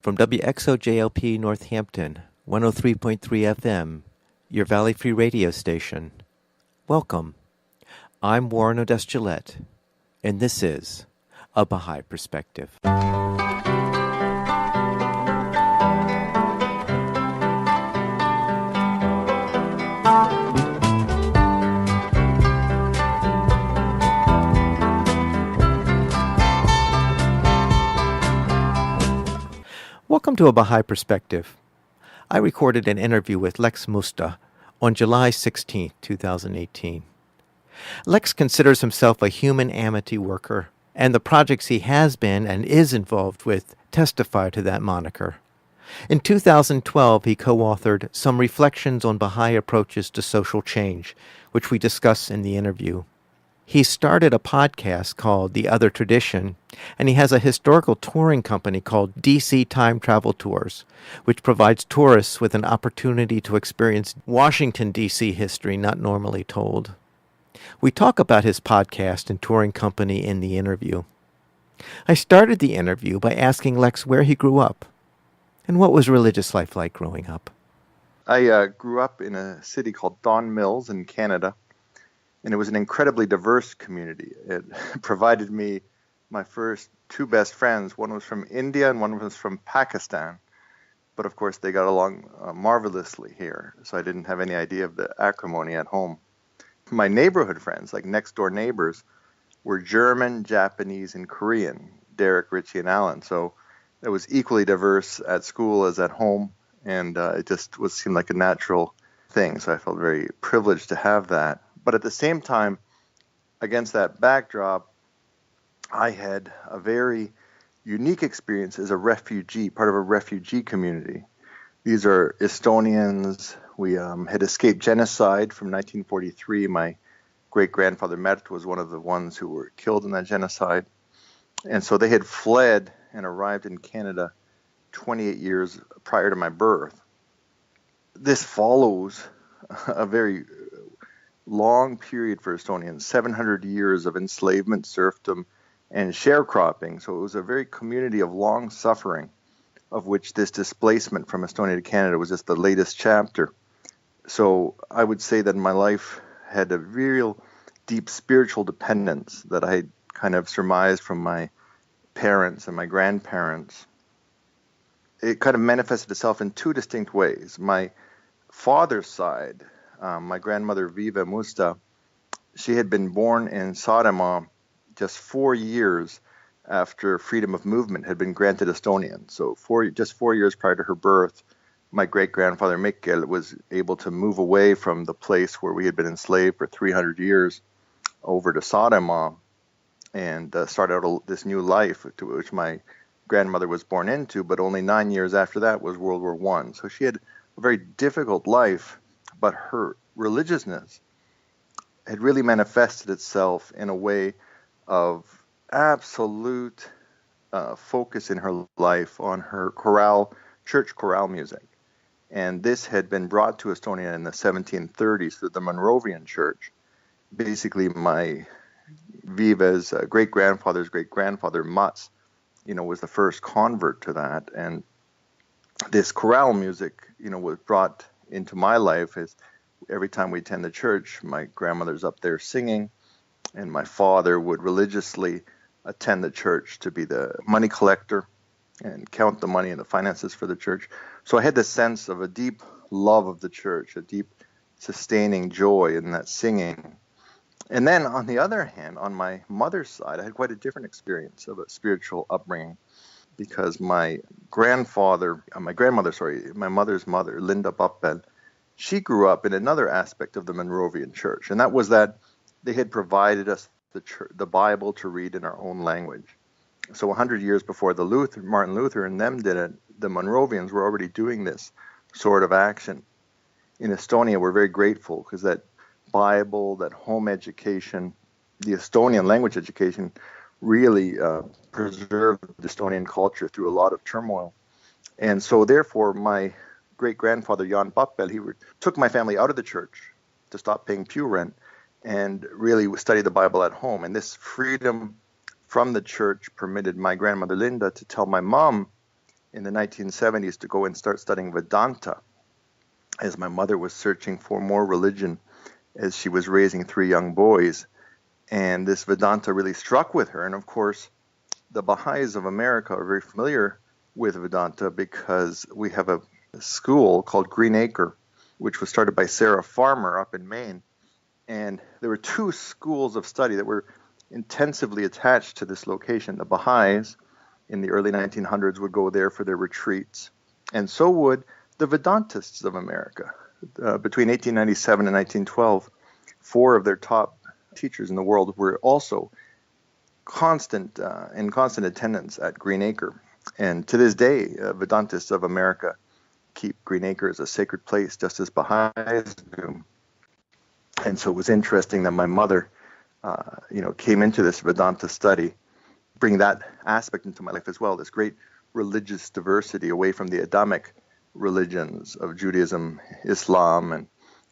From WXOJLP Northampton, 103.3 FM, your Valley Free radio station. Welcome. I'm Warren Odess-Gillette, and this is A Baha'i Perspective. Welcome to A Baha'i Perspective. I recorded an interview with Lex Musta on July 16, 2018. Lex considers himself a human amity worker, and the projects he has been and is involved with testify to that moniker. In 2012, he co-authored some reflections on Baha'i approaches to social change, which we discuss in the interview. He started a podcast called The Other Tradition, and he has a historical touring company called DC Time Travel Tours, which provides tourists with an opportunity to experience Washington, D.C. history not normally told. We talk about his podcast and touring company in the interview. I started the interview by asking Lex where he grew up, and what was religious life like growing up. I grew up in a city called Don Mills in Canada. And it was an incredibly diverse community. It provided me my first two best friends. One was from India and one was from Pakistan. But of course, they got along marvelously here. So I didn't have any idea of the acrimony at home. My neighborhood friends, like next door neighbors, were German, Japanese, and Korean, Derek, Richie, and Alan. So it was equally diverse at school as at home. And it just seemed like a natural thing. So I felt very privileged to have that. But at the same time, against that backdrop, I had a very unique experience as a refugee, part of a refugee community. These are Estonians. We had escaped genocide from 1943. My great-grandfather Mert was one of the ones who were killed in that genocide. And so they had fled and arrived in Canada 28 years prior to my birth. This follows a very long period for Estonians, 700 years of enslavement, serfdom, and sharecropping. So it was a very community of long suffering, of which this displacement from Estonia to Canada was just the latest chapter. So I would say that my life had a real deep spiritual dependence that I had kind of surmised from my parents and my grandparents. It kind of manifested itself in two distinct ways. My father's side, my grandmother, Viva Musta, she had been born in Saaremaa just 4 years after freedom of movement had been granted Estonians. So just 4 years prior to her birth, my great-grandfather Mikkel was able to move away from the place where we had been enslaved for 300 years over to Saaremaa and start out this new life, to which my grandmother was born into, but only 9 years after that was World War I. So she had a very difficult life, but her religiousness had really manifested itself in a way of absolute focus in her life on her church chorale music. And this had been brought to Estonia in the 1730s through the Monrovian Church. Basically, my Viva's great-grandfather's great-grandfather, Mats, was the first convert to that. And this chorale music, was brought into my life. Is every time we attend the church, my grandmother's up there singing, and my father would religiously attend the church to be the money collector and count the money and the finances for the church. So I had this sense of a deep love of the church, a deep sustaining joy in that singing. And then on the other hand, on my mother's side, I had quite a different experience of a spiritual upbringing, because my mother's mother, Linda Bappel, she grew up in another aspect of the Monrovian Church, and that was that they had provided us the Bible to read in our own language. So 100 years before Martin Luther and them did it, the Monrovians were already doing this sort of action. In Estonia, we're very grateful because that Bible, that home education, the Estonian language education really preserved the Estonian culture through a lot of turmoil. And so therefore, my great-grandfather, Jan Bappel, he took my family out of the church to stop paying pew rent and really study the Bible at home. And this freedom from the church permitted my grandmother Linda to tell my mom in the 1970s to go and start studying Vedanta, as my mother was searching for more religion as she was raising three young boys. And this Vedanta really struck with her. And of course, the Baha'is of America are very familiar with Vedanta because we have a school called Green Acre, which was started by Sarah Farmer up in Maine. And there were two schools of study that were intensively attached to this location. The Baha'is in the early 1900s would go there for their retreats, and so would the Vedantists of America. Between 1897 and 1912, four of their top teachers in the world were also in constant attendance at Green Acre. And to this day, Vedantists of America keep Green Acre as a sacred place, just as Baha'is do. And so it was interesting that my mother, came into this Vedanta study, bring that aspect into my life as well, this great religious diversity away from the Adamic religions of Judaism, Islam, and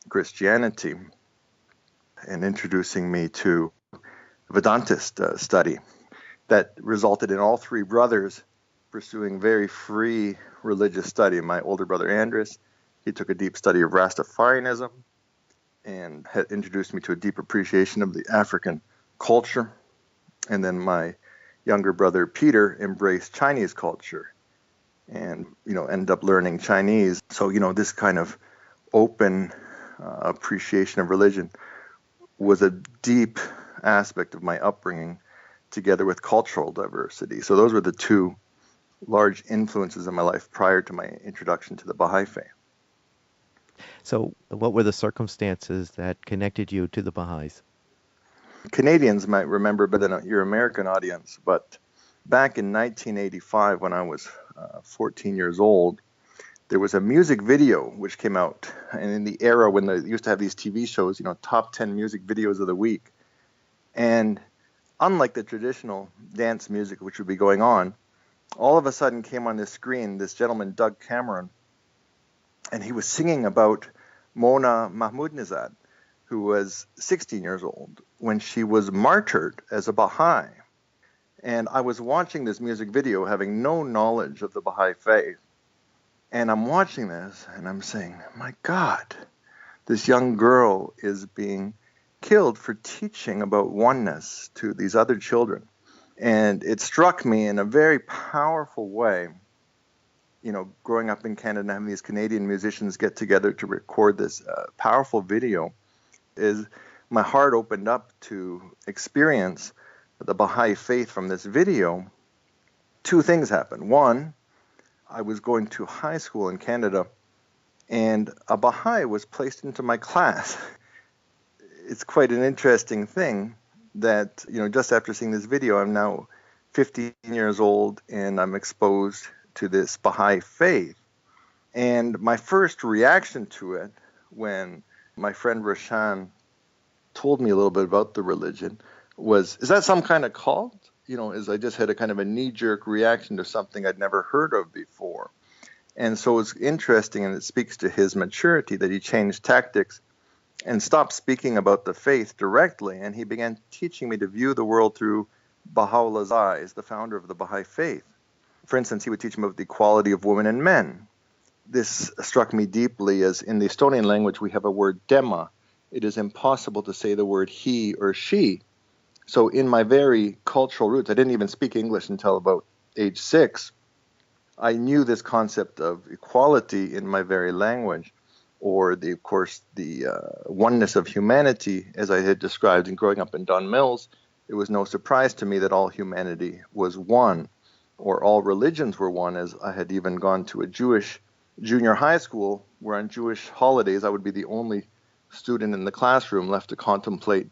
Christianity, and introducing me to Vedantist study that resulted in all three brothers pursuing very free religious study. My older brother Andres, he took a deep study of Rastafarianism and had introduced me to a deep appreciation of the African culture. And then my younger brother Peter embraced Chinese culture and, ended up learning Chinese. So, this kind of open appreciation of religion was a deep aspect of my upbringing, together with cultural diversity. So those were the two large influences in my life prior to my introduction to the Baha'i faith. So, what were the circumstances that connected you to the Baha'is? Canadians might remember better than your American audience, but back in 1985, when I was 14 years old, there was a music video which came out, and in the era when they used to have these TV shows, top 10 music videos of the week. And unlike the traditional dance music which would be going on, all of a sudden came on this screen this gentleman, Doug Cameron, and he was singing about Mona Mahmoudnejad, who was 16 years old when she was martyred as a Baha'i. And I was watching this music video having no knowledge of the Baha'i faith. And I'm watching this and I'm saying, my God, this young girl is being killed for teaching about oneness to these other children. And it struck me in a very powerful way, growing up in Canada and having these Canadian musicians get together to record this powerful video, is my heart opened up to experience the Baha'i faith from this video. Two things happened. One, I was going to high school in Canada, and a Baha'i was placed into my class. It's quite an interesting thing that, just after seeing this video, I'm now 15 years old, and I'm exposed to this Baha'i faith. And my first reaction to it, when my friend Rashan told me a little bit about the religion, was, is that some kind of cult? As I just had a kind of a knee-jerk reaction to something I'd never heard of before. And so it's interesting, and it speaks to his maturity, that he changed tactics and stopped speaking about the faith directly, and he began teaching me to view the world through Baha'u'llah's eyes, the founder of the Baha'i faith. For instance, he would teach me about the equality of women and men. This struck me deeply, as in the Estonian language we have a word dema. It is impossible to say the word he or she. So in my very cultural roots, I didn't even speak English until about age 6. I knew this concept of equality in my very language, or the oneness of humanity, as I had described in growing up in Don Mills. It was no surprise to me that all humanity was one, or all religions were one, as I had even gone to a Jewish junior high school where on Jewish holidays I would be the only student in the classroom left to contemplate,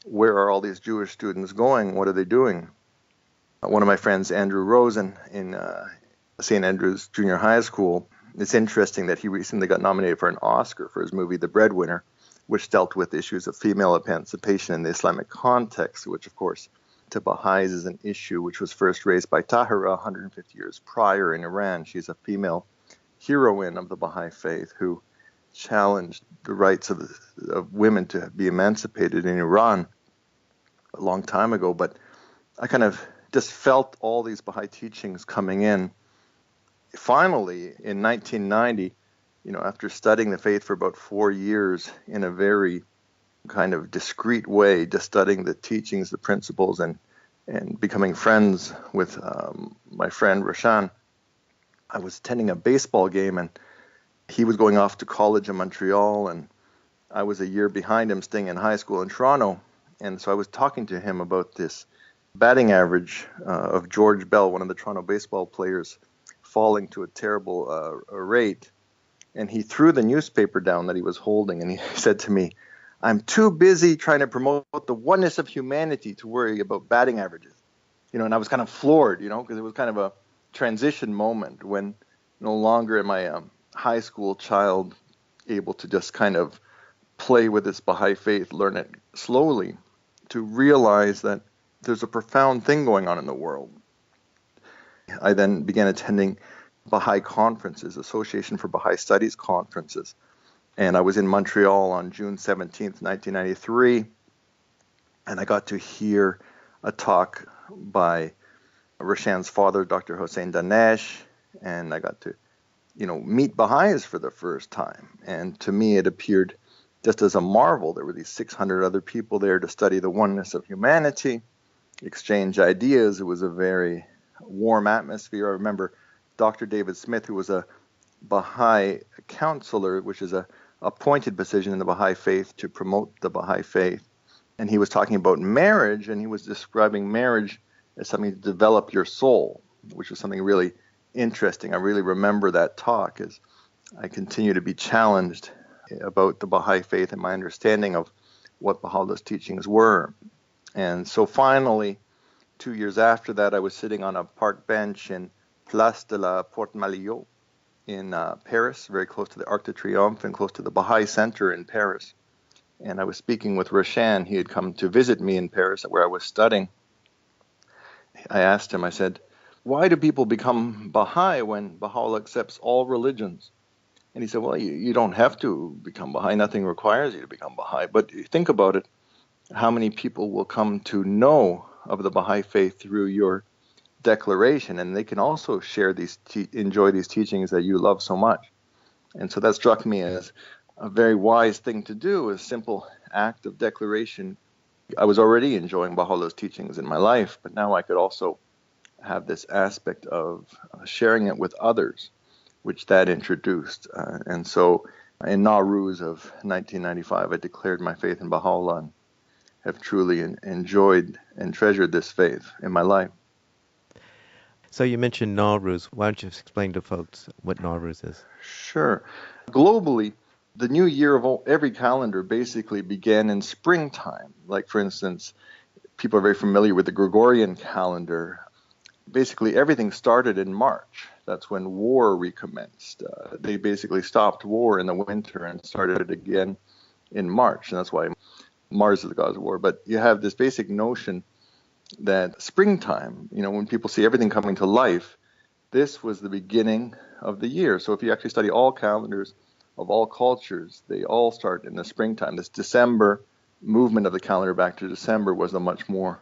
where are all these Jewish students going? What are they doing? One of my friends, Andrew Rosen, in St. Andrews Junior High School, it's interesting that he recently got nominated for an Oscar for his movie The Breadwinner, which dealt with issues of female emancipation in the Islamic context, which, of course, to Baha'is is an issue which was first raised by Tahira 150 years prior in Iran. She's a female heroine of the Baha'i faith who challenged the rights of women to be emancipated in Iran a long time ago. But I kind of just felt all these Baha'i teachings coming in, finally, in 1990, after studying the faith for about 4 years in a very kind of discreet way, just studying the teachings, the principles, and becoming friends with my friend Roshan, I was attending a baseball game, and he was going off to college in Montreal, and I was a year behind him, staying in high school in Toronto. And so I was talking to him about this batting average of George Bell, one of the Toronto baseball players, falling to a terrible rate. And he threw the newspaper down that he was holding, and he said to me, "I'm too busy trying to promote the oneness of humanity to worry about batting averages." And I was kind of floored, because it was kind of a transition moment when no longer am I a high school child able to just kind of play with this Baha'i faith, learn it slowly, to realize that there's a profound thing going on in the world. I then began attending Baha'i conferences, Association for Baha'i Studies conferences. And I was in Montreal on June 17th, 1993, and I got to hear a talk by Roshan's father, Dr. Hossein Danesh, and I got to, meet Baha'is for the first time. And to me, it appeared just as a marvel. There were these 600 other people there to study the oneness of humanity, exchange ideas. It was a very warm atmosphere. I remember Dr. David Smith, who was a Baha'i counselor, which is a appointed position in the Baha'i faith to promote the Baha'i faith. And he was talking about marriage, and he was describing marriage as something to develop your soul, which was something really interesting. I really remember that talk as I continue to be challenged about the Baha'i faith and my understanding of what Baha'u'llah's teachings were. And so finally, 2 years after that, I was sitting on a park bench in Place de la Porte Maillot in Paris, very close to the Arc de Triomphe and close to the Baha'i Center in Paris. And I was speaking with Roshan. He had come to visit me in Paris where I was studying. I asked him, I said, "Why do people become Baha'i when Baha'u'llah accepts all religions?" And he said, "Well, you don't have to become Baha'i. Nothing requires you to become Baha'i. But think about it. How many people will come to know of the Baha'i faith through your declaration, and they can also share enjoy these teachings that you love so much." And so that struck me as a very wise thing to do, a simple act of declaration. I was already enjoying Baha'u'llah's teachings in my life, but now I could also have this aspect of sharing it with others, which that introduced. And so in Nowruz of 1995, I declared my faith in Baha'u'llah and have truly enjoyed and treasured this faith in my life. So you mentioned Nowruz. Why don't you explain to folks what Nowruz is? Sure. Globally, the new year of every calendar basically began in springtime. Like, for instance, people are very familiar with the Gregorian calendar. Basically, everything started in March. That's when war recommenced. They basically stopped war in the winter and started it again in March. And that's why Mars is the god of war. But you have this basic notion that springtime, when people see everything coming to life, this was the beginning of the year. So if you actually study all calendars of all cultures, they all start in the springtime. This December movement of the calendar back to December was a much more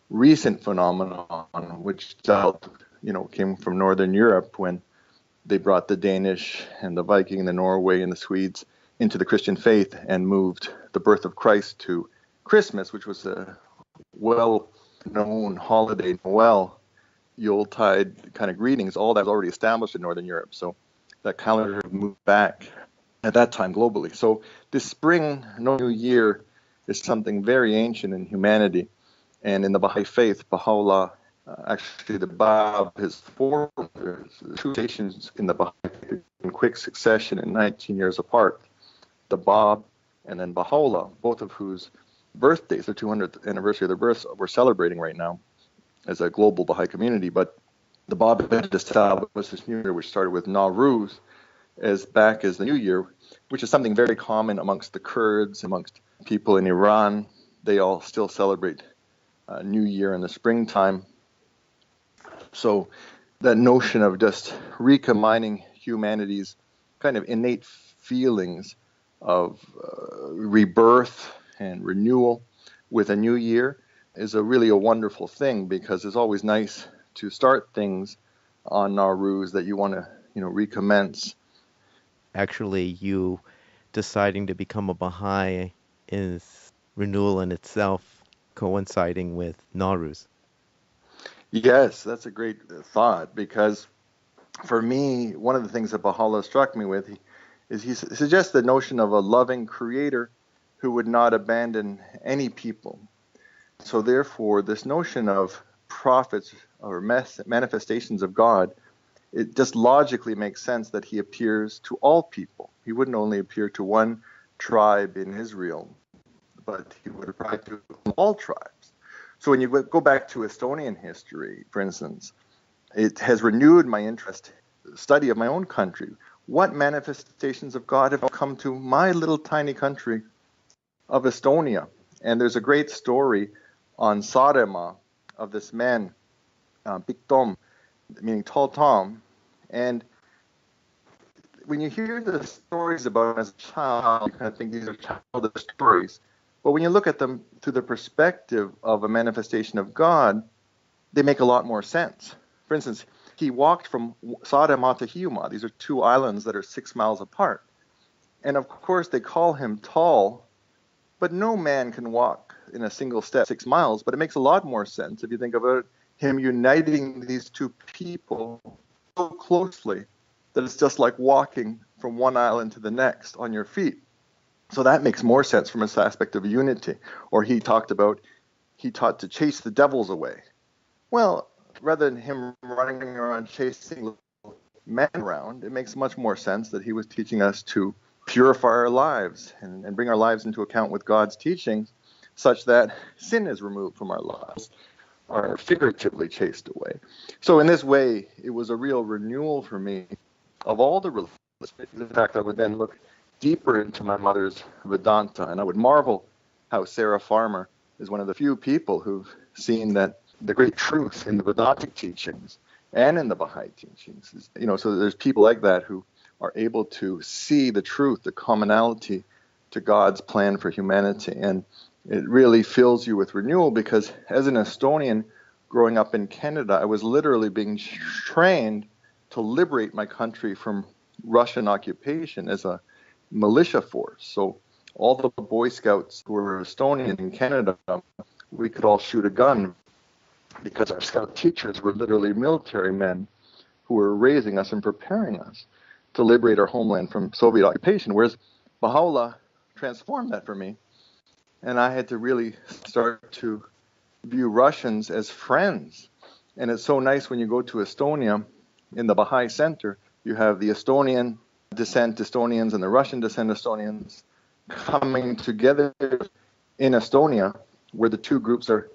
recent phenomenon, which came from Northern Europe when they brought the Danish and the Viking and the Norway and the Swedes into the Christian faith and moved the birth of Christ to Christmas, which was a well-known holiday, Noel, Yuletide kind of greetings. All that was already established in Northern Europe. So that calendar moved back at that time globally. So this spring, New Year, is something very ancient in humanity. And in the Baha'i faith, Baha'u'llah, actually the Bab, his forefathers, two stations in the Baha'i faith in quick succession in 19 years apart, the Bab and then Baha'u'llah, both of whose birthdays, the 200th anniversary of their births, we're celebrating right now as a global Baha'i community. But the Bab had established this new year, which started with Nowruz, as the New Year, which is something very common amongst the Kurds, amongst people in Iran. They all still celebrate New Year in the springtime. So that notion of just recombining humanity's kind of innate feelings of rebirth and renewal with a new year is really a wonderful thing, because it's always nice to start things on Nowruz that you want to recommence. Actually, you deciding to become a Baha'i is renewal in itself, coinciding with Nowruz. Yes, that's a great thought, because for me, one of the things that Baha'u'llah struck me with is he suggests the notion of a loving creator who would not abandon any people. So therefore, this notion of prophets or manifestations of God, it just logically makes sense that he appears to all people. He wouldn't only appear to one tribe in Israel, but he would apply to all tribes. So when you go back to Estonian history, for instance, it has renewed my interest, study of my own country. What manifestations of God have come to my little tiny country of Estonia? And there's a great story on Saaremaa of this man, Big Tom, meaning Tall Tom. And when you hear the stories about him as a child, you kind of think these are childish stories. But when you look at them through the perspective of a manifestation of God, they make a lot more sense. For instance, he walked from Saaremaa to Hiiumaa. These are two islands that are 6 miles apart. And of course, they call him tall, but no man can walk in a single step 6 miles. But it makes a lot more sense if you think about him uniting these two people so closely that it's just like walking from one island to the next on your feet. So that makes more sense from this aspect of unity. Or he taught to chase the devils away. Well, rather than him running around chasing men around, it makes much more sense that he was teaching us to purify our lives and bring our lives into account with God's teachings, such that sin is removed from our lives, are figuratively chased away. So in this way, it was a real renewal for me of all the religions. In fact, I would then look deeper into my mother's Vedanta, and I would marvel how Sarah Farmer is one of the few people who've seen that the great truth in the Vedantic teachings and in the Baha'i teachings is, so there's people like that who are able to see the truth, the commonality to God's plan for humanity. And it really fills you with renewal, because as an Estonian growing up in Canada, I was literally being trained to liberate my country from Russian occupation as a militia force. So all the Boy Scouts who were Estonian in Canada, we could all shoot a gun, because our scout teachers were literally military men who were raising us and preparing us to liberate our homeland from Soviet occupation. Whereas Baha'u'llah transformed that for me, and I had to really start to view Russians as friends. And it's so nice when you go to Estonia, in the Baha'i Center, you have the Estonian descent Estonians and the Russian descent Estonians coming together in Estonia, where the two groups are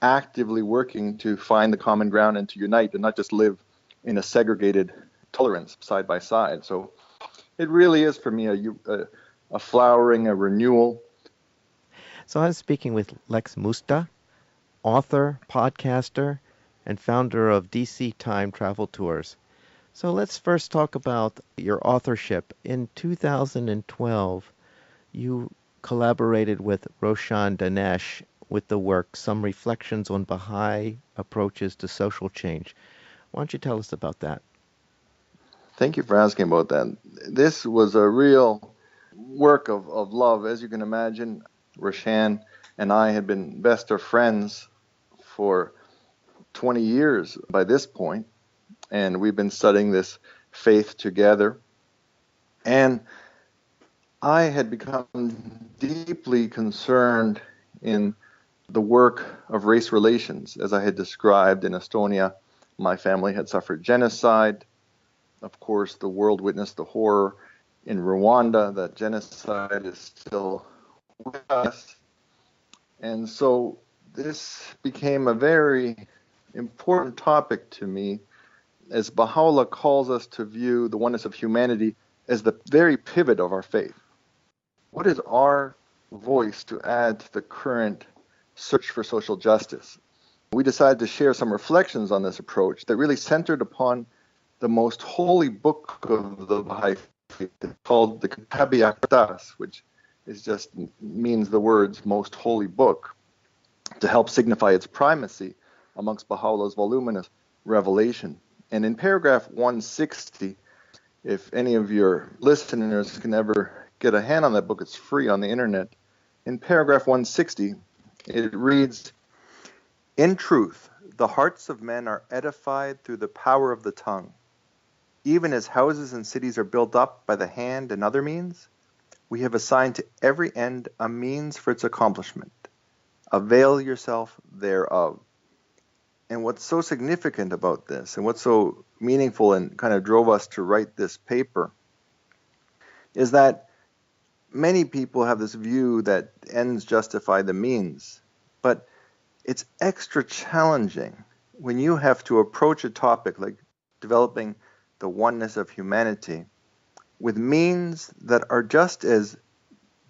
actively working to find the common ground and to unite and not just live in a segregated tolerance side by side. So it really is for me a flowering, a renewal. So I'm speaking with Lex Musta, author, podcaster, and founder of DC Time Travel Tours. So let's first talk about your authorship. In 2012, you collaborated with Roshan Danesh with the work Some Reflections on Baha'i Approaches to Social Change. Why don't you tell us about that? Thank you for asking about that. This was a real work of love. As you can imagine, Roshan and I had been best of friends for 20 years by this point, and we've been studying this faith together. And I had become deeply concerned in the work of race relations. As I had described, in Estonia, my family had suffered genocide. Of course, the world witnessed the horror in Rwanda. That genocide is still with us. And so this became a very important topic to me, as Baha'u'llah calls us to view the oneness of humanity as the very pivot of our faith. What is our voice to add to the current search for social justice? We decided to share some reflections on this approach that really centered upon the most holy book of the Baha'i faith, called the Baha'i Approaches, which means the words most holy book, to help signify its primacy amongst Baha'u'llah's voluminous revelation. And in paragraph 160, If any of your listeners can ever get a hand on that book, it's free on the internet. In paragraph 160, it reads, "In truth, the hearts of men are edified through the power of the tongue. Even as houses and cities are built up by the hand and other means, we have assigned to every end a means for its accomplishment. Avail yourself thereof." And what's so significant about this, and what's so meaningful and kind of drove us to write this paper, is that many people have this view that ends justify the means. But it's extra challenging when you have to approach a topic like developing the oneness of humanity with means that are just as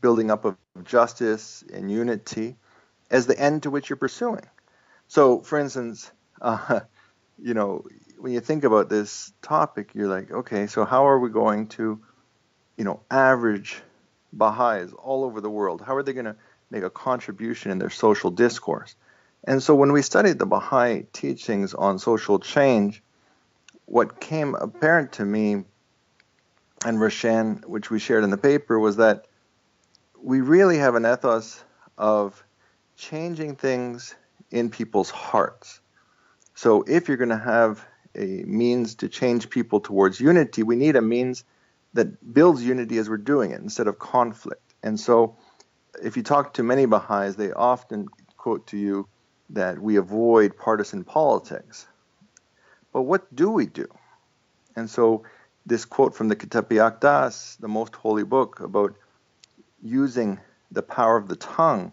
building up of justice and unity as the end to which you're pursuing. So, for instance, when you think about this topic, you're like, okay, so how are we going to, average Baha'is all over the world? How are they going to make a contribution in their social discourse? And so when we studied the Baha'i teachings on social change, what came apparent to me and Roshan, which we shared in the paper, was that we really have an ethos of changing things in people's hearts. So if you're going to have a means to change people towards unity, we need a means that builds unity as we're doing it instead of conflict. And so if you talk to many Baha'is, they often quote to you that we avoid partisan politics. But what do we do? And so this quote from the Kitab-i Aqdas, the most holy book, about using the power of the tongue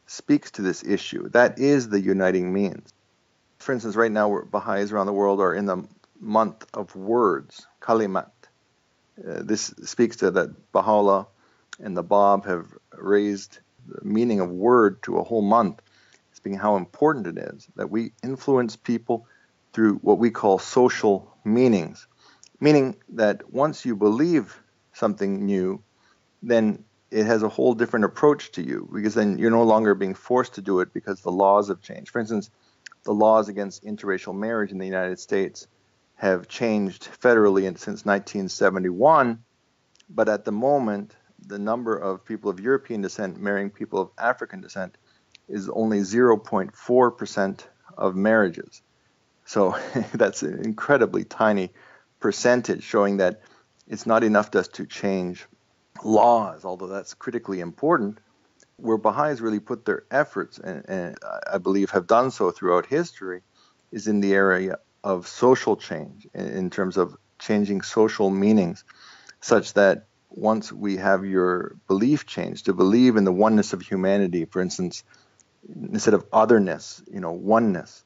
speaks to this issue. That is the uniting means. For instance, right now, Baha'is around the world are in the month of words, kalimat. This speaks to that Baha'u'llah and the Bab have raised the meaning of word to a whole month, speaking how important it is that we influence people through what we call social meanings, meaning that once you believe something new, then it has a whole different approach to you, because then you're no longer being forced to do it because the laws have changed. For instance, the laws against interracial marriage in the United States have changed federally since 1971, but at the moment, the number of people of European descent marrying people of African descent is only 0.4% of marriages. So that's an incredibly tiny percentage, showing that it's not enough just to change laws, although that's critically important. Where Baha'is really put their efforts, and I believe have done so throughout history, is in the area of social change, in terms of changing social meanings, such that once we have your belief changed to believe in the oneness of humanity, for instance, instead of otherness, oneness.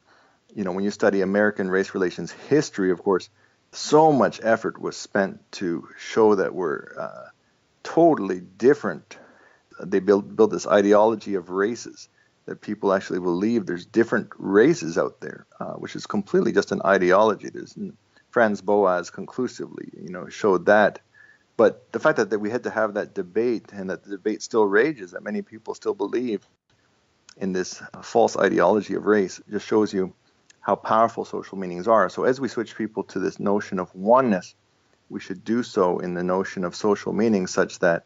When you study American race relations history, of course, so much effort was spent to show that we're totally different. They built this ideology of races, that people actually believe there's different races out there, which is completely just an ideology. Franz Boas conclusively, showed that. But the fact that we had to have that debate, and that the debate still rages, that many people still believe in this false ideology of race, just shows you how powerful social meanings are. So as we switch people to this notion of oneness, we should do so in the notion of social meaning, such that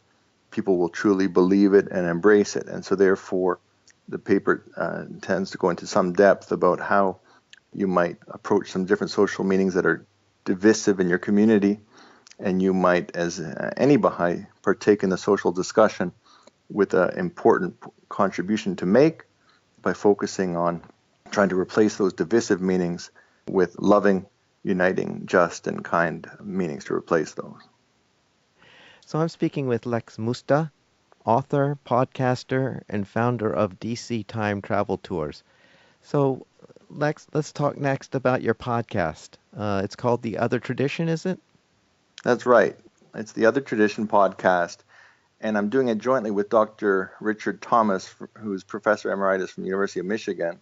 people will truly believe it and embrace it. And so therefore, the paper tends to go into some depth about how you might approach some different social meanings that are divisive in your community, and you might, as any Baha'i, partake in the social discussion with an important contribution to make by focusing on trying to replace those divisive meanings with loving, uniting, just, and kind meanings to replace those. So I'm speaking with Lex Musta, author, podcaster, and founder of DC Time Travel Tours. So, Lex, let's talk next about your podcast. It's called The Other Tradition, is it? That's right. It's the Other Tradition podcast, and I'm doing it jointly with Dr. Richard Thomas, who's Professor Emeritus from the University of Michigan,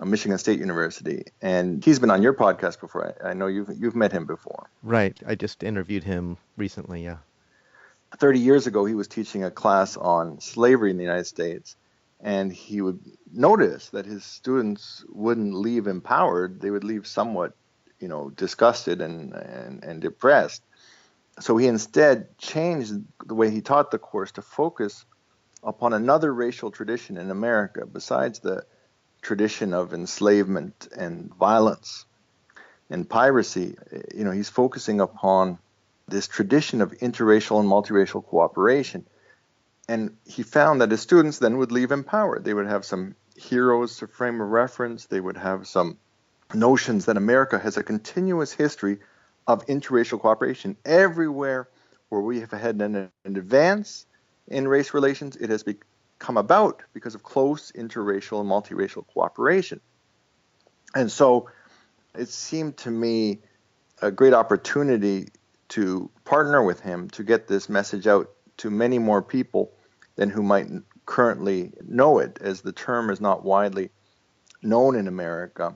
Michigan State University, and he's been on your podcast before. I know you've met him before. Right. I just interviewed him recently, yeah. 30 years ago, he was teaching a class on slavery in the United States, and he would notice that his students wouldn't leave empowered. They would leave somewhat, disgusted and depressed. So he instead changed the way he taught the course to focus upon another racial tradition in America besides the tradition of enslavement and violence and piracy. He's focusing upon this tradition of interracial and multiracial cooperation. And he found that his students then would leave empowered. They would have some heroes to frame a reference. They would have some notions that America has a continuous history of interracial cooperation. Everywhere where we have had an advance in race relations, it has come about because of close interracial and multiracial cooperation. And so it seemed to me a great opportunity to partner with him to get this message out to many more people than who might currently know it, as the term is not widely known in America.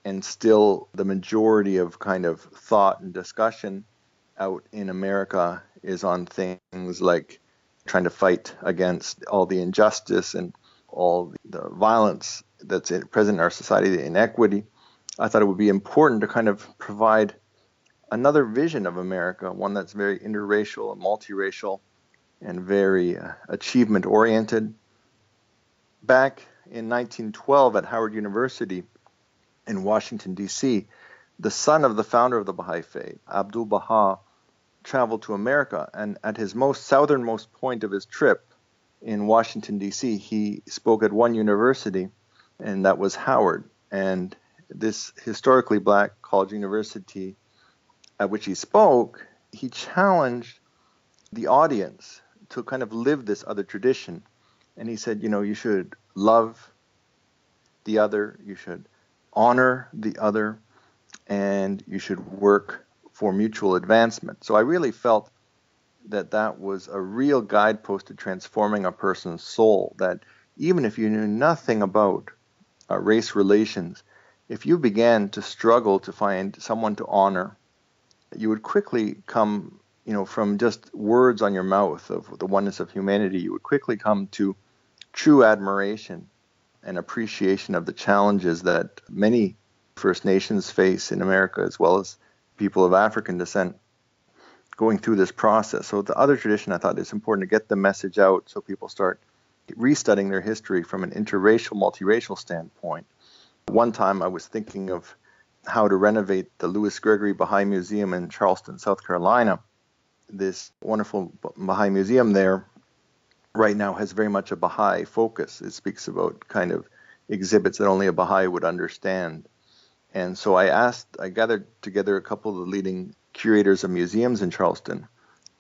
And still the majority of kind of thought and discussion out in America is on things like trying to fight against all the injustice and all the violence that's present in our society, the inequity. I thought it would be important to kind of provide another vision of America, one that's very interracial and multiracial and very achievement-oriented. Back in 1912 at Howard University in Washington, D.C., the son of the founder of the Baha'i Faith, Abdul Baha, traveled to America, and at his most southernmost point of his trip in Washington, D.C., he spoke at one university, and that was Howard. And this historically black college university at which he spoke, he challenged the audience to kind of live this other tradition. And he said, you should love the other, you should honor the other, and you should work for mutual advancement. So I really felt that was a real guidepost to transforming a person's soul, that even if you knew nothing about race relations, if you began to struggle to find someone to honor, you would quickly come, from just words on your mouth of the oneness of humanity, you would quickly come to true admiration and appreciation of the challenges that many First Nations face in America, as well as people of African descent going through this process. So the other tradition, I thought it's important to get the message out so people start restudying their history from an interracial, multiracial standpoint. One time I was thinking of how to renovate the Louis Gregory Baha'i Museum in Charleston, South Carolina. This wonderful Baha'i museum there right now has very much a Baha'i focus. It speaks about kind of exhibits that only a Baha'i would understand. And so I gathered together a couple of the leading curators of museums in Charleston,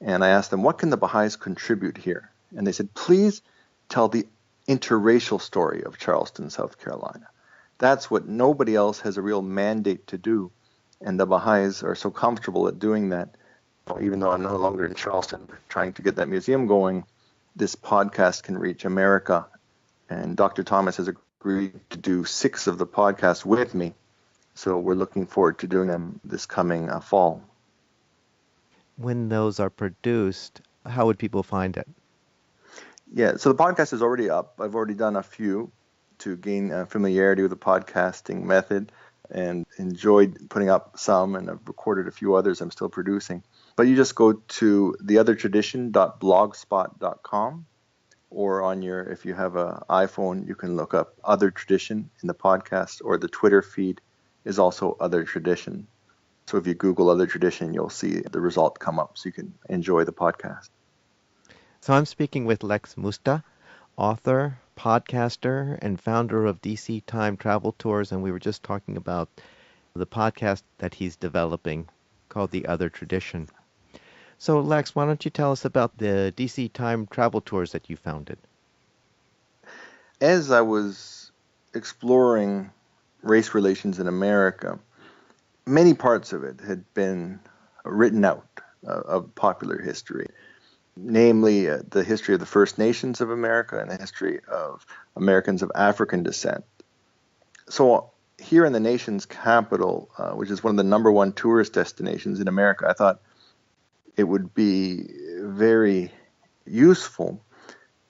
and I asked them, what can the Baha'is contribute here? And they said, please tell the interracial story of Charleston, South Carolina. That's what nobody else has a real mandate to do, and the Baha'is are so comfortable at doing that. Even though I'm no longer in Charleston trying to get that museum going, this podcast can reach America, and Dr. Thomas has agreed to do 6 of the podcasts with me. So we're looking forward to doing them this coming fall. When those are produced, how would people find it? Yeah, so the podcast is already up. I've already done a few to gain familiarity with the podcasting method and enjoyed putting up some, and I've recorded a few others I'm still producing. But you just go to theothertradition.blogspot.com, or if you have an iPhone, you can look up Other Tradition in the podcast, or the Twitter feed is also Other Tradition. So if you Google Other Tradition, you'll see the result come up so you can enjoy the podcast. So I'm speaking with Lex Musta, author, podcaster, and founder of DC Time Travel Tours, and we were just talking about the podcast that he's developing called The Other Tradition. So Lex, why don't you tell us about the DC Time Travel Tours that you founded? As I was exploring race relations in America, many parts of it had been written out of popular history, namely the history of the First Nations of America and the history of Americans of African descent. So here in the nation's capital, which is one of the number one tourist destinations in America, I thought it would be very useful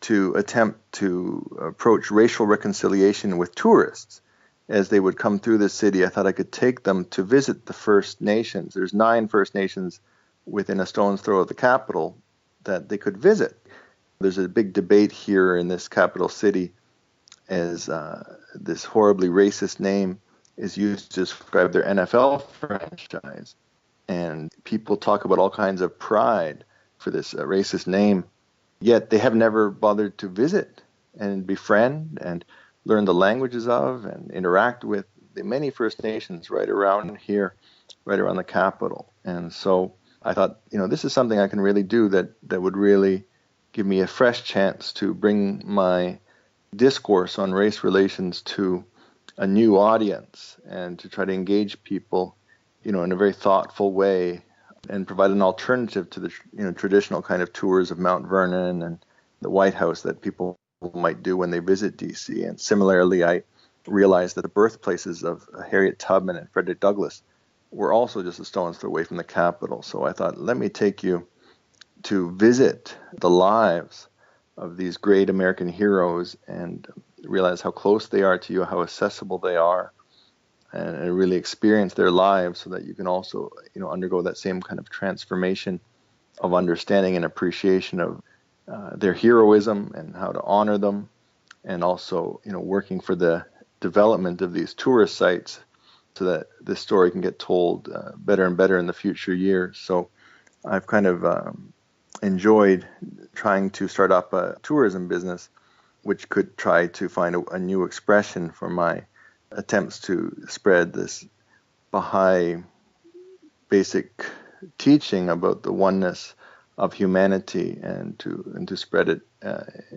to attempt to approach racial reconciliation with tourists. As they would come through the city, I thought I could take them to visit the First Nations. There's 9 First Nations within a stone's throw of the capital that they could visit. There's a big debate here in this capital city as this horribly racist name is used to describe their NFL franchise. And people talk about all kinds of pride for this racist name, yet they have never bothered to visit and befriend and learn the languages of and interact with the many First Nations right around here, right around the capital. And so I thought, this is something I can really do that would really give me a fresh chance to bring my discourse on race relations to a new audience and to try to engage people, in a very thoughtful way and provide an alternative to the, traditional kind of tours of Mount Vernon and the White House that people might do when they visit DC. And similarly, I realized that the birthplaces of Harriet Tubman and Frederick Douglass were also just a stone's throw away from the Capitol. So I thought, let me take you to visit the lives of these great American heroes and realize how close they are to you, how accessible they are, and really experience their lives so that you can also, undergo that same kind of transformation of understanding and appreciation of their heroism and how to honor them, and also, working for the development of these tourist sites so that this story can get told better and better in the future years. So I've kind of enjoyed trying to start up a tourism business which could try to find a new expression for my attempts to spread this Baha'i basic teaching about the oneness of humanity and to spread it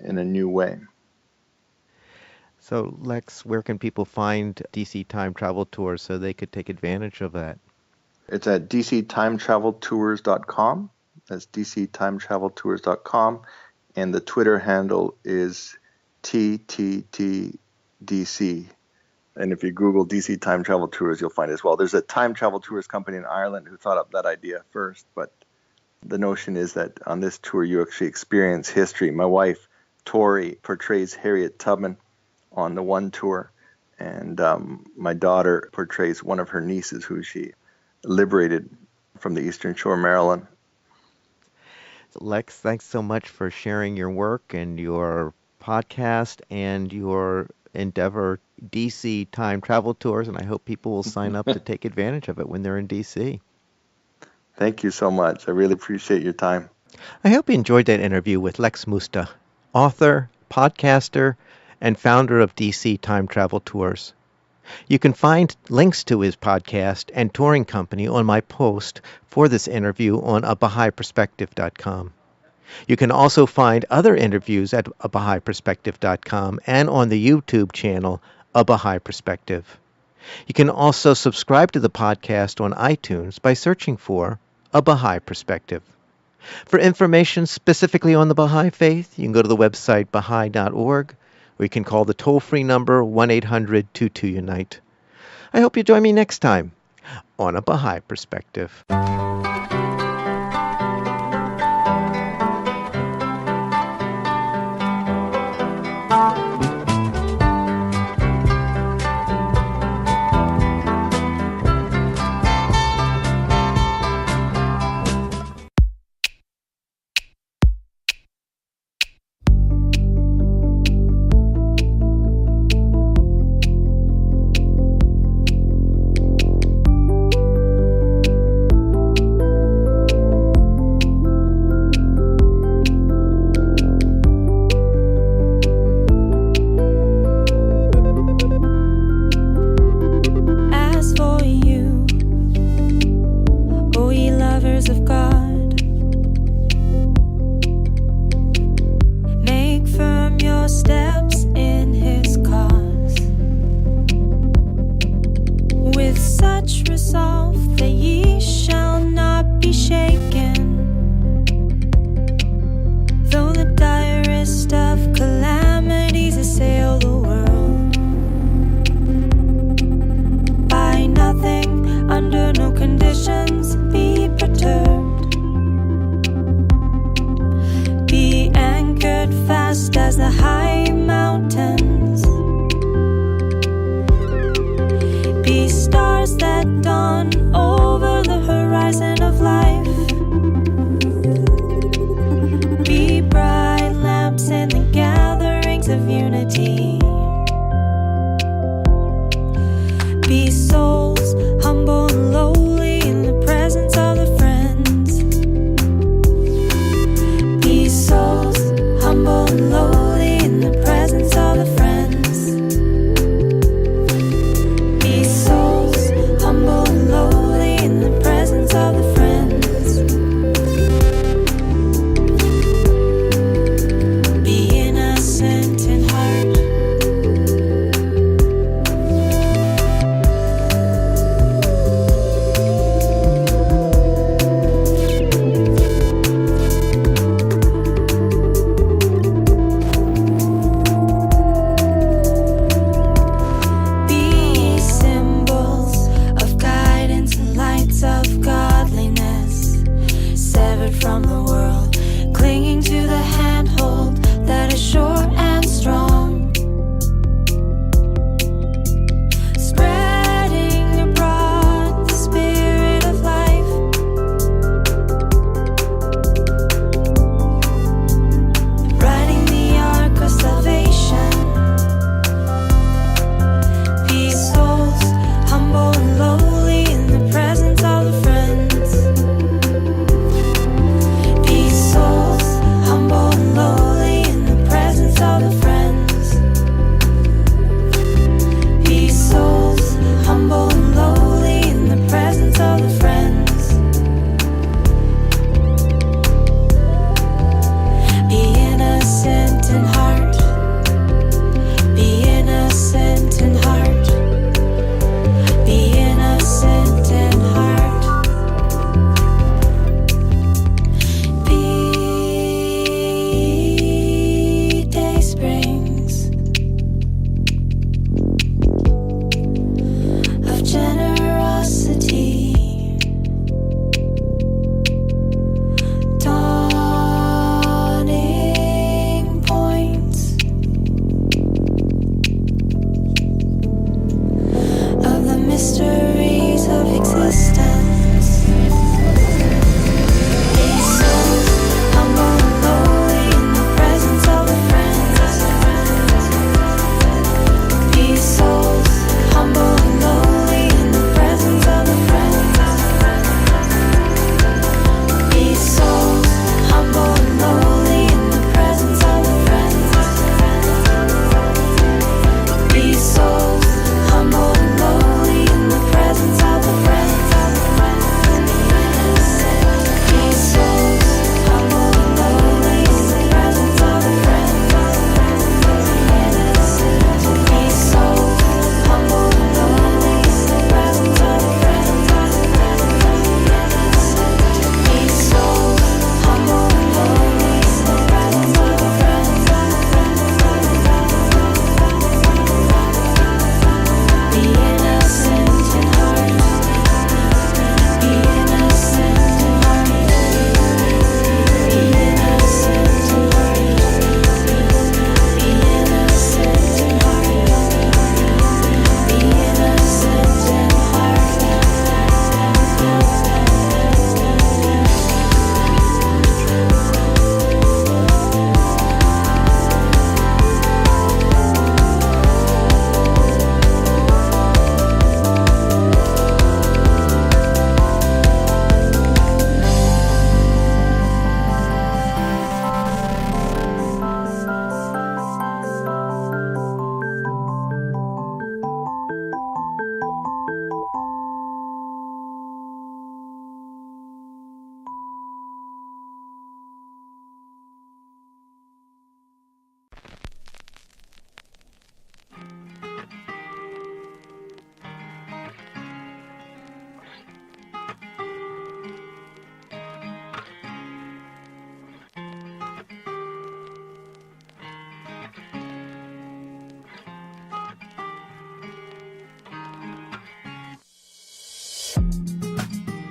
in a new way. So, Lex, where can people find DC Time Travel Tours so they could take advantage of that? It's at dctimetraveltours.com. That's dctimetraveltours.com. And the Twitter handle is TTTDC. And if you Google DC Time Travel Tours, you'll find it as well. There's a time travel tours company in Ireland who thought up that idea first, but the notion is that on this tour you actually experience history. My wife, Tori, portrays Harriet Tubman on the one tour, and my daughter portrays one of her nieces who she liberated from the Eastern Shore, Maryland. Lex, thanks so much for sharing your work and your podcast and your endeavor, DC Time Travel Tours, and I hope people will sign up to take advantage of it when they're in DC. Thank you so much. I really appreciate your time. I hope you enjoyed that interview with Lex Musta, author, podcaster, and founder of DC Time Travel Tours. You can find links to his podcast and touring company on my post for this interview on Baha'iPerspective.com. You can also find other interviews at Baha'iPerspective.com and on the YouTube channel, A Baha'i Perspective. You can also subscribe to the podcast on iTunes by searching for A Baha'i Perspective. For information specifically on the Baha'i Faith, you can go to the website Baha'i.org, or you can call the toll-free number 1-800-22-UNITE. I hope you join me next time on A Baha'i Perspective. As the high mountains, be stars that dawn over the horizon of life.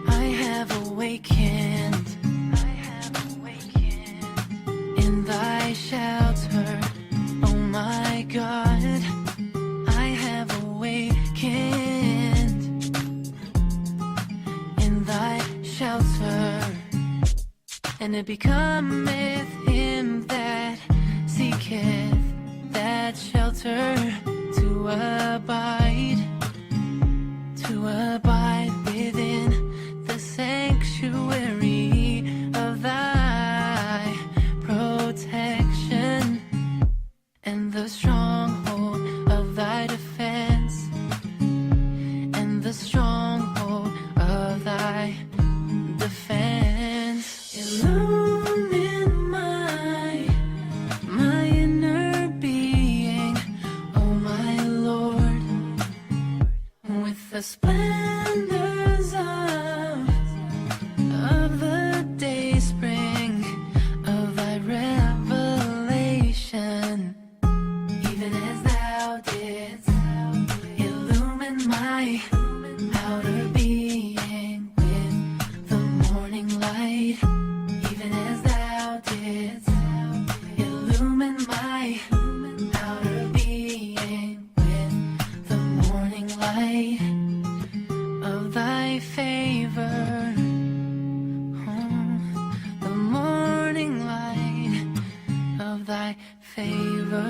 I have awakened in thy shelter, oh my God. I have awakened in thy shelter, and it becometh him that seeketh that shelter to abide within the sanctuary of thy protection and the stronghold of thy defense and the stronghold of thy defense. Illumine my inner being, oh my Lord, with the splendors of the day spring of thy revelation, even as thou didst illumine my outer being with the morning light, even as thou didst illumine my outer being with the morning light of thy favor, the morning light of thy favor.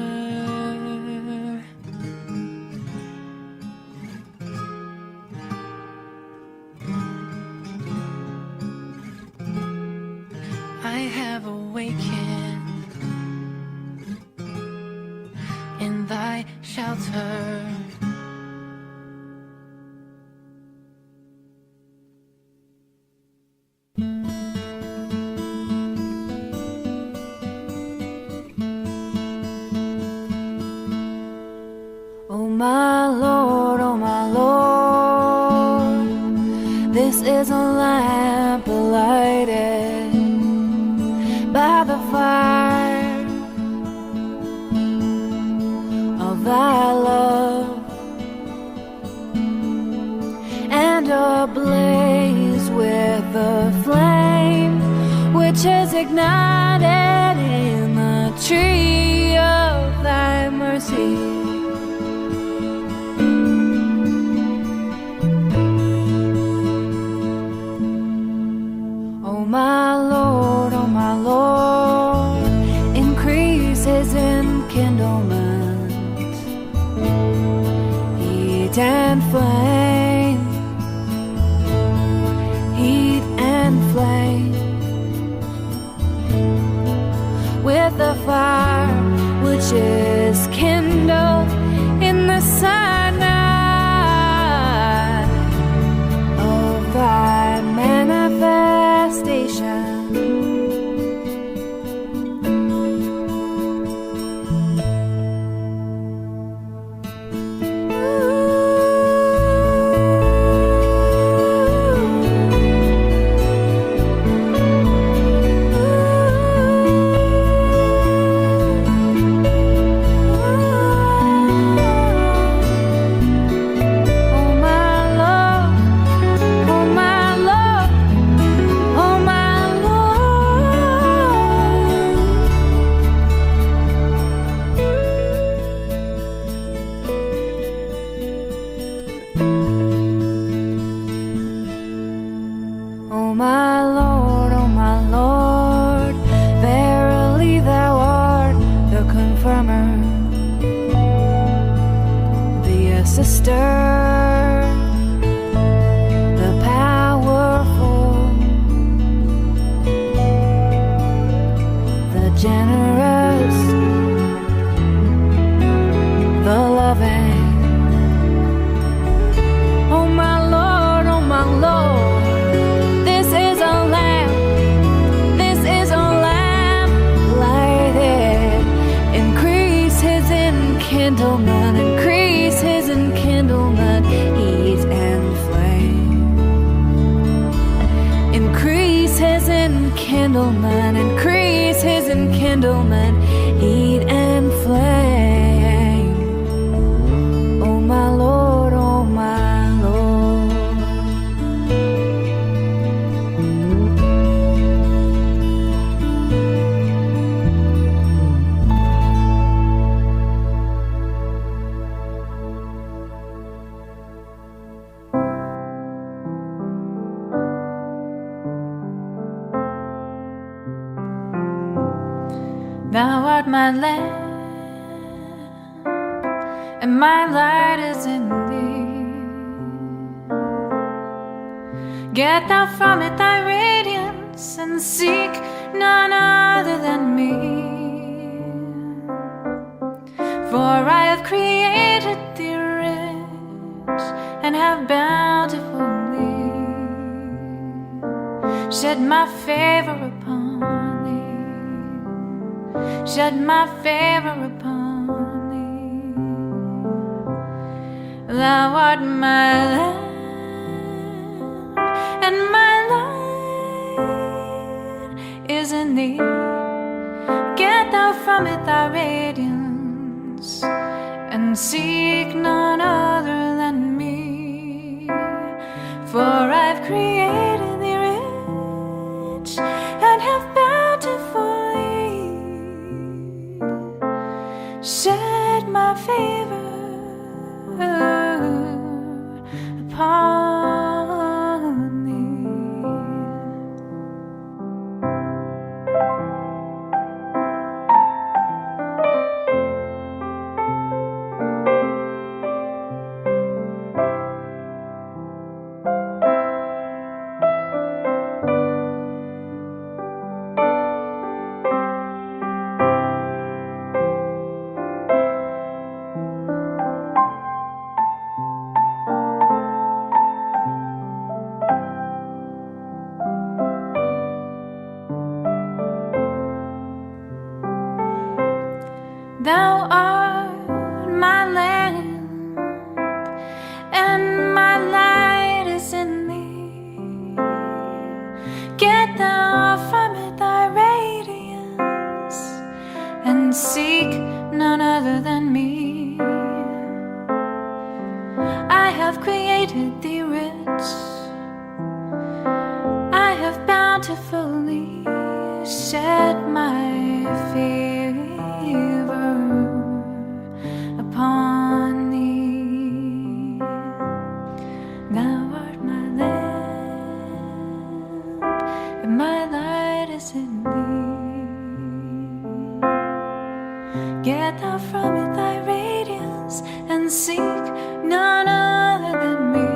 I have awakened in thy shelter. Oh my Lord, this is a lamp lighted by the fire of thy love, and ablaze with the flame which is ignited in the tree of thy mercy. Oh my Lord, increase his enkindlement, heat and flame, heat and flame, with the fire which is kindled in the sunlight of thy manifestation. Oh my Lord, verily thou art the confirmer, the assister, the powerful, the generous, the loving. Oh my Lord, this is a lamp lighted. Increase his enkindlement, increase his enkindlement, heat and flame. Increase his enkindlement, increase his enkindlement, heat and flame. Oh my Lord, oh my Lord. Thou art my lamp, and my light is in thee. Get thou from it thy radiance, and seek none other than me. For I have created thee rich, and have bountifully shed my favor upon thee, shed my favor upon thee. Thou art my lamp, and my light is in thee. Get thou from it thy radiance, and seek none other than me. For I've created thee rich, and have bountifully shed my favor upon thee. Thou art my lamp, and my light is in thee. Get thou from it thy radiance, and seek none other than me. I have created thee rich, I have bountifully shed my favor upon thee. Thou art my lamp, and my light is in thee. Get thou from it thy radiance, and seek none other than me.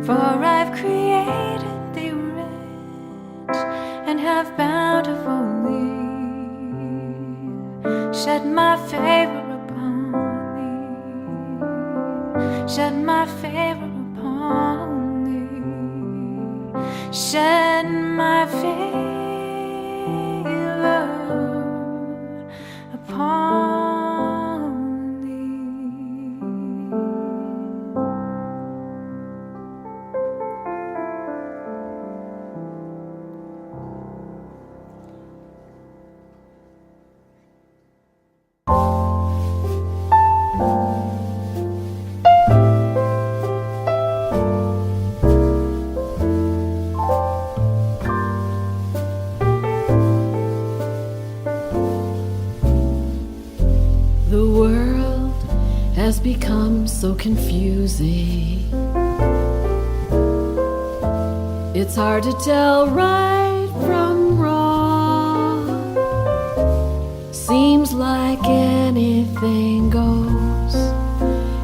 For I've created thee rich, and have bountifully shed my favor upon thee, shed my favor upon thee, shed my favor upon thee. The world has become so confusing. It's hard to tell right from wrong. Seems like anything goes,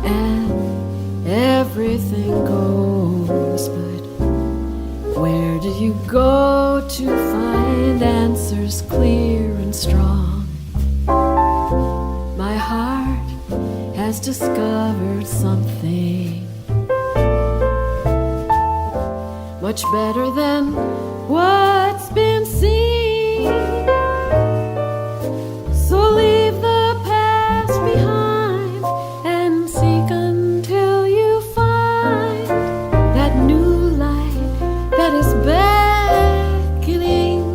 and everything goes. But where do you go to find answers clear and strong? My heart has discovered something much better than what's been seen. So leave the past behind and seek until you find that new light that is beckoning.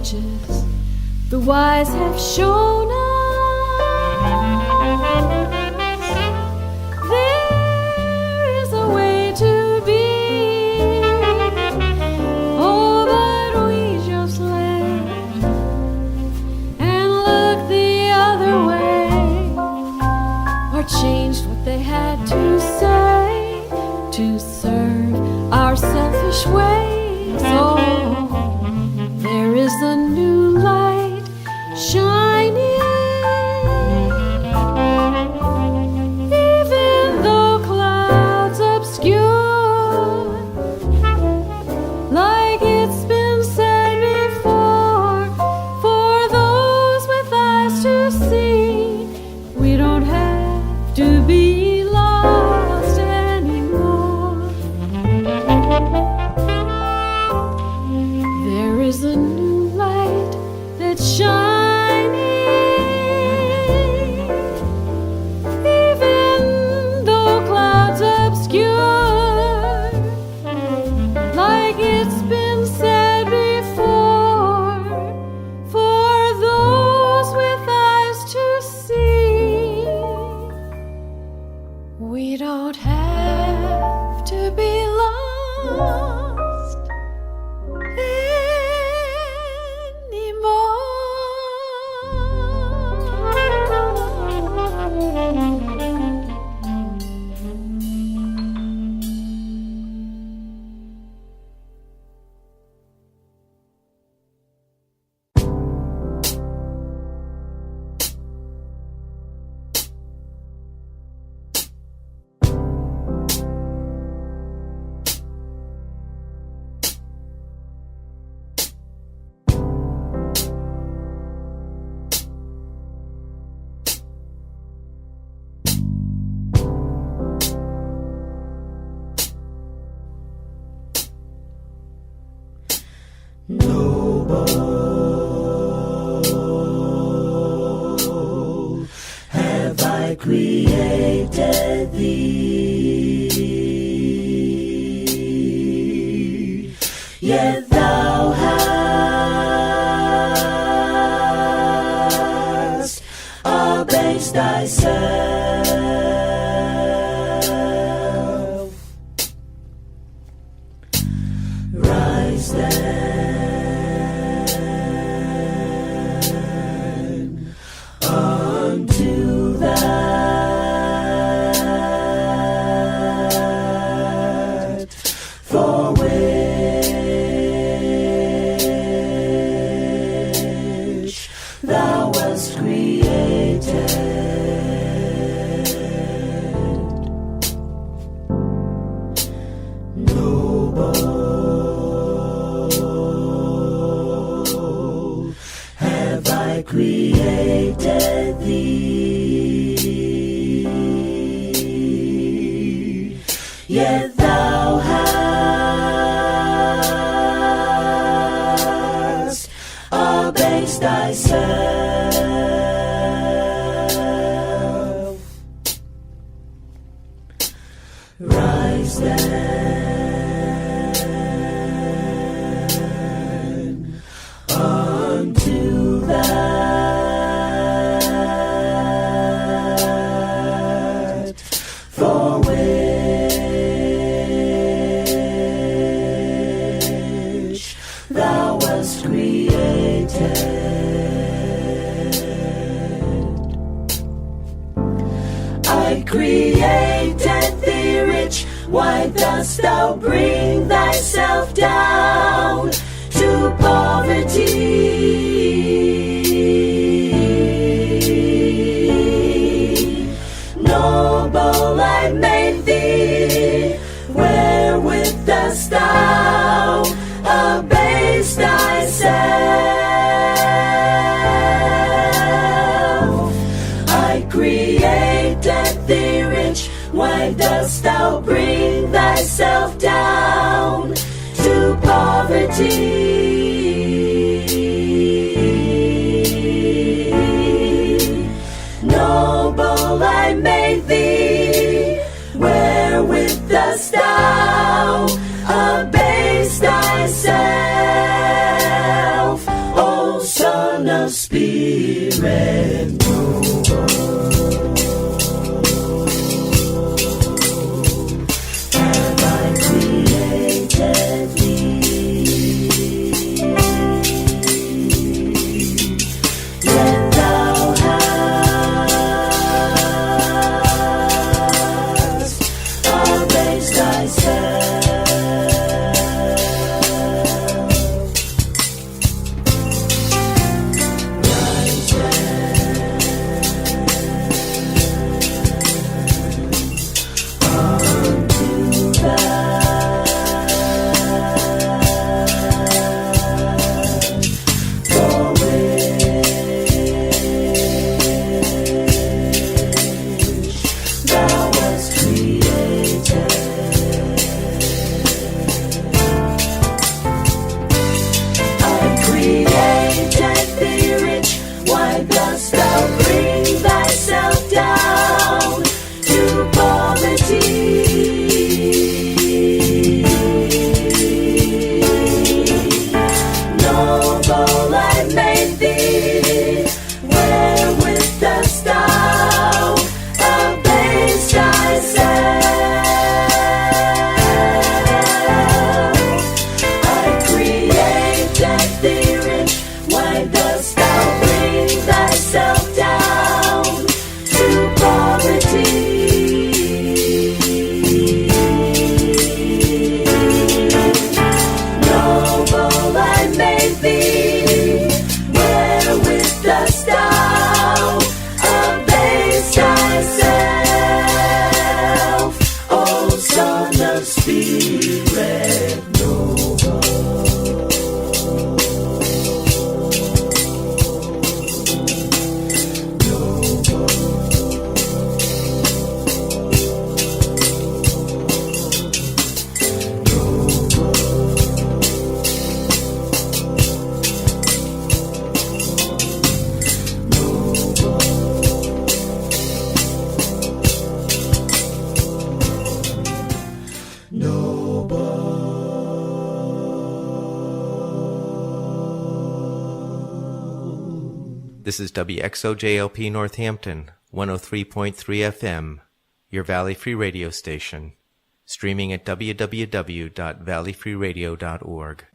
Approaches, the wise have shown us there is a way to be. Oh, but we just laughed and looked the other way, or changed what they had to say to serve our selfish ways. Oh, there is a new light shining, even though clouds obscure, like it's been said before. For those with eyes to see, we don't have to be lost anymore. There is a new light that's shining, even though clouds obscure, like it's been said before. For those with eyes to see, we don't have to be lost have I created thee, yet thou hast abased thyself. Rise then unto that for which thou wast created. Noble have I created thee, yet thou hast abased thyself. Rise then unto that for which thou wast created. I created thee rich, why dost thou bring thyself down to poverty? Noble, I made thee, wherewith dost thou abase thyself? I created thee rich, why dost thou bring thyself down to This is WXOJLP Northampton, 103.3 FM, your Valley Free radio station, streaming at www.valleyfreeradio.org.